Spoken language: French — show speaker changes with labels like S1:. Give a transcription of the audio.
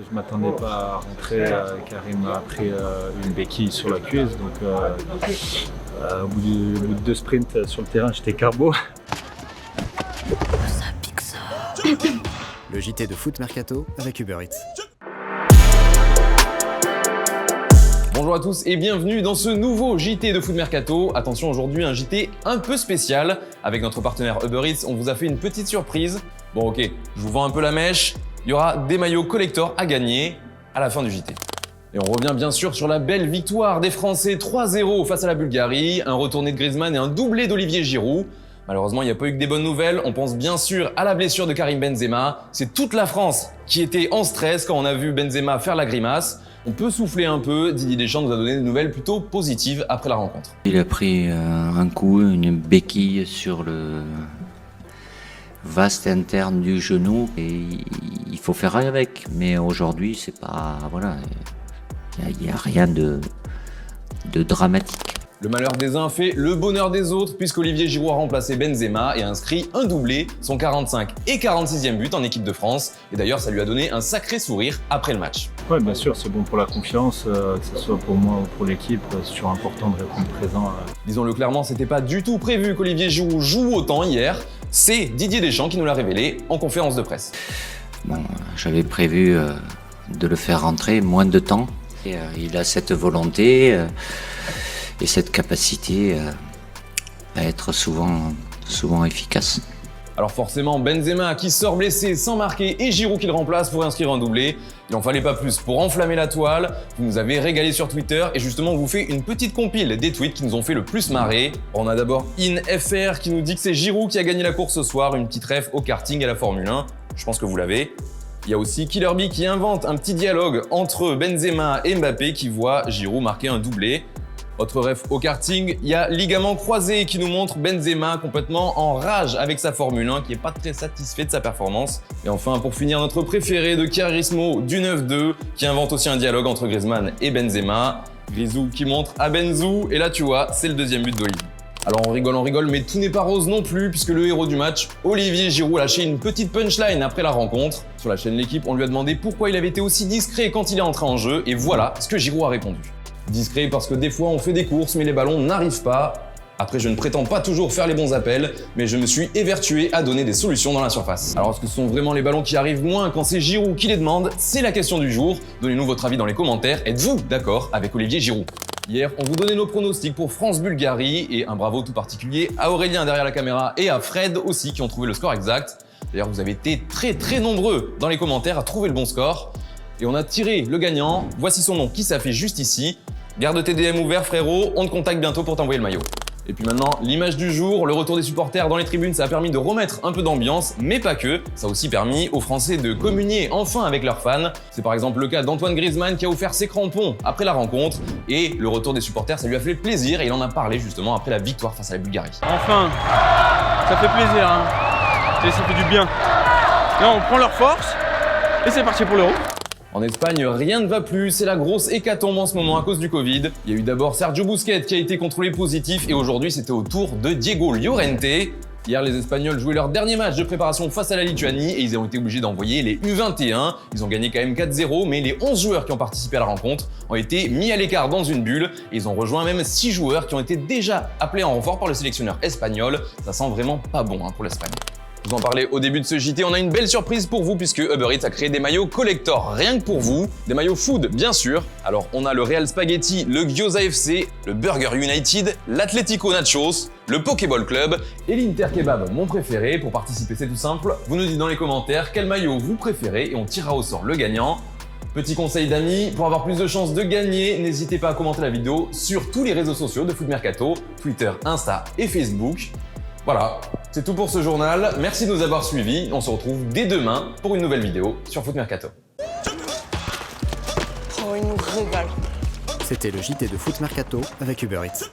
S1: Je ne m'attendais pas à rentrer. Karim a pris une béquille sur la cuisse. Donc, au bout de 2 sprints sur le terrain, j'étais carbo.
S2: Ça pique ça.
S3: Le JT de Foot Mercato avec Uber Eats.
S4: Bonjour à tous et bienvenue dans ce nouveau JT de Foot Mercato. Attention, aujourd'hui un JT un peu spécial. Avec notre partenaire Uber Eats, on vous a fait une petite surprise. Bon ok, je vous vends un peu la mèche. Il y aura des maillots collector à gagner à la fin du JT. Et on revient bien sûr sur la belle victoire des Français 3-0 face à la Bulgarie, un retourné de Griezmann et un doublé d'Olivier Giroud. Malheureusement, il n'y a pas eu que des bonnes nouvelles. On pense bien sûr à la blessure de Karim Benzema. C'est toute la France qui était en stress quand on a vu Benzema faire la grimace. On peut souffler un peu. Didier Deschamps nous a donné des nouvelles plutôt positives après la rencontre.
S5: Il a pris un coup, une béquille sur le vaste interne du genou et il faut faire avec. Mais aujourd'hui, c'est pas, voilà, il n'y a rien de dramatique.
S4: Le malheur des uns fait le bonheur des autres puisqu'Olivier Giroud a remplacé Benzema et a inscrit un doublé, son 45 et 46e but en équipe de France. Et d'ailleurs, ça lui a donné un sacré sourire après le match.
S1: Oui, bien sûr, c'est bon pour la confiance, que ce soit pour moi ou pour l'équipe. C'est toujours important de répondre présent.
S4: Disons-le clairement, c'était pas du tout prévu qu'Olivier Giroud joue autant hier. C'est Didier Deschamps qui nous l'a révélé en conférence de presse.
S5: Bon, j'avais prévu de le faire rentrer moins de temps. Et, il a cette volonté et cette capacité à être souvent efficace.
S4: Alors forcément, Benzema qui sort blessé sans marquer et Giroud qui le remplace pour inscrire un doublé. Il en fallait pas plus pour enflammer la toile. Vous nous avez régalé sur Twitter et justement on vous fait une petite compile des tweets qui nous ont fait le plus marrer. On a d'abord InFR qui nous dit que c'est Giroud qui a gagné la course ce soir, une petite ref au karting et à la Formule 1. Je pense que vous l'avez. Il y a aussi Killer Bee qui invente un petit dialogue entre Benzema et Mbappé qui voit Giroud marquer un doublé. Autre ref au karting, il y a Ligament Croisé qui nous montre Benzema complètement en rage avec sa Formule 1 qui n'est pas très satisfait de sa performance. Et enfin, pour finir, notre préféré de Chiarismo du 9-2 qui invente aussi un dialogue entre Griezmann et Benzema. Grisou qui montre à Benzou et là tu vois, c'est le deuxième but d'Olivier. Alors on rigole, mais tout n'est pas rose non plus puisque le héros du match, Olivier Giroud, a lâché une petite punchline après la rencontre. Sur la chaîne L'équipe, on lui a demandé pourquoi il avait été aussi discret quand il est entré en jeu et voilà ce que Giroud a répondu. Discret parce que des fois on fait des courses mais les ballons n'arrivent pas. Après je ne prétends pas toujours faire les bons appels, mais je me suis évertué à donner des solutions dans la surface. Alors est-ce que ce sont vraiment les ballons qui arrivent moins quand c'est Giroud qui les demande? C'est la question du jour. Donnez-nous votre avis dans les commentaires. Êtes-vous d'accord avec Olivier Giroud? Hier, on vous donnait nos pronostics pour France-Bulgarie et un bravo tout particulier à Aurélien derrière la caméra et à Fred aussi qui ont trouvé le score exact. D'ailleurs, vous avez été très nombreux dans les commentaires à trouver le bon score. Et on a tiré le gagnant. Voici son nom qui s'affiche juste ici. Garde tes DM ouverts frérot, on te contacte bientôt pour t'envoyer le maillot. Et puis maintenant, l'image du jour, le retour des supporters dans les tribunes, ça a permis de remettre un peu d'ambiance, mais pas que. Ça a aussi permis aux Français de communier enfin avec leurs fans. C'est par exemple le cas d'Antoine Griezmann qui a offert ses crampons après la rencontre. Et le retour des supporters, ça lui a fait plaisir et il en a parlé justement après la victoire face à la Bulgarie.
S6: Enfin, ça fait plaisir, hein. Ça fait du bien. Là, on prend leur force et c'est parti pour l'Euro.
S4: En Espagne, rien ne va plus, c'est la grosse hécatombe en ce moment à cause du Covid. Il y a eu d'abord Sergio Busquets qui a été contrôlé positif et aujourd'hui c'était au tour de Diego Llorente. Hier, les Espagnols jouaient leur dernier match de préparation face à la Lituanie et ils ont été obligés d'envoyer les U21. Ils ont gagné quand même 4-0, mais les 11 joueurs qui ont participé à la rencontre ont été mis à l'écart dans une bulle et ils ont rejoint même 6 joueurs qui ont été déjà appelés en renfort par le sélectionneur espagnol. Ça sent vraiment pas bon pour l'Espagne. Je vous en parlais au début de ce JT, on a une belle surprise pour vous puisque Uber Eats a créé des maillots collector rien que pour vous, des maillots food bien sûr. Alors on a le Real Spaghetti, le Gyoza FC, le Burger United, l'Atlético Nachos, le Pokéball Club et l'Inter Kebab, mon préféré. Pour participer c'est tout simple, vous nous dites dans les commentaires quel maillot vous préférez et on tirera au sort le gagnant. Petit conseil d'amis, pour avoir plus de chances de gagner, n'hésitez pas à commenter la vidéo sur tous les réseaux sociaux de Foot Mercato, Twitter, Insta et Facebook. Voilà, c'est tout pour ce journal. Merci de nous avoir suivis. On se retrouve dès demain pour une nouvelle vidéo sur Foot Mercato.
S2: Oh, il nous régale.
S3: C'était le JT de Foot Mercato avec Uber Eats.